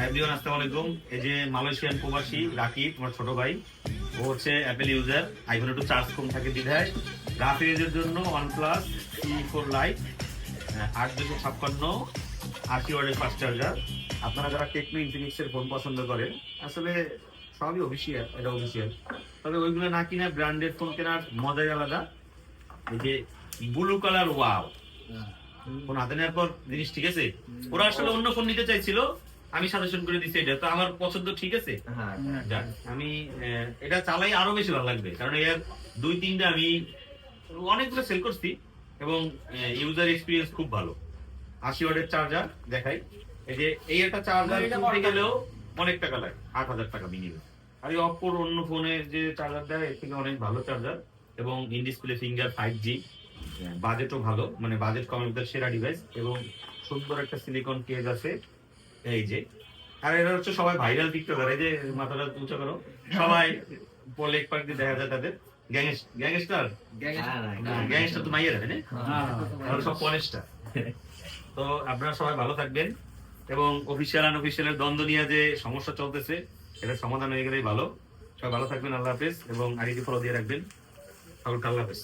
Everyone আসসালামু আলাইকুম। এই যে মালয়েশিয়ান প্রবাসী রাকিব, আমার ছোট ভাই, ও হচ্ছে অ্যাপেল ইউজার। আইফোন একটু চার্জ কম থাকে বিধায় রাফ ইউজের জন্য OnePlus C4 Lite 8256 80 ওয়াটের ফাস্ট চার্জার। আপনারা যারা টেকনো ইনফিনিক্সের ফোন পছন্দ করেন, আসলে সবই অফিসিয়াল, এটা অফিসিয়াল, তবে ওইগুলো না কিনা ব্র্যান্ডেড ফোন কেনার মজাই আলাদা। এই যে ব্লু কালার, ওয়াও, ফোন হাতে নেওয়ার পর জিনিস ঠিক আছে। ওরা আসলে অন্য ফোন নিতে চাইছিল, আমি সাজেশন করে দিচ্ছি এটা, তো আমার পছন্দ ঠিক আছে। যাক, আমি এটা চালাই আরো বেশি ভালো লাগবে, কারণ এর 2-3টা আমি অনেকগুলো সেল করছি এবং ইউজার এক্সপিরিয়েন্স খুব ভালো। 80 ওয়াটের চার্জার দেখাই। এই যে এই একটা চার্জার কিনতে গেলেও অনেক টাকা লাগে, 8,000 টাকা মিনিমাম। আর এই অপোর অন্য ফোনে যে চার্জার দেয় এর থেকে অনেক ভালো চার্জার, এবং ইন ডিসপ্লে ফিঙ্গার 5G, বাজেটও ভালো, মানে বাজেট কমের ভিতরে সেরা ডিভাইস, এবং সুন্দর একটা সিলিকন কেস আছে। এই যে, আর এরা হচ্ছে সবাই ভাইরাল টিকটকার। এই যে মাথাটা উঁচা করো, সবাই লেক পার্ক দিয়ে দেখা যায় তাদের। গ্যাংস্টার গ্যাংস্টার তো মাইয়া রাখে, সব পনেস্টার। তো আপনারা সবাই ভালো থাকবেন, এবং অফিসিয়াল আনঅফিসিয়ালের দ্বন্দ্ব নিয়ে যে সমস্যা চলতেছে, এটা সমাধান হয়ে গেলেই ভালো। সবাই ভালো থাকবেন, আল্লাহ হাফেজ, এবং আইডি ফলো দিয়ে রাখবেন। সকলকে আল্লাহ হাফেজ।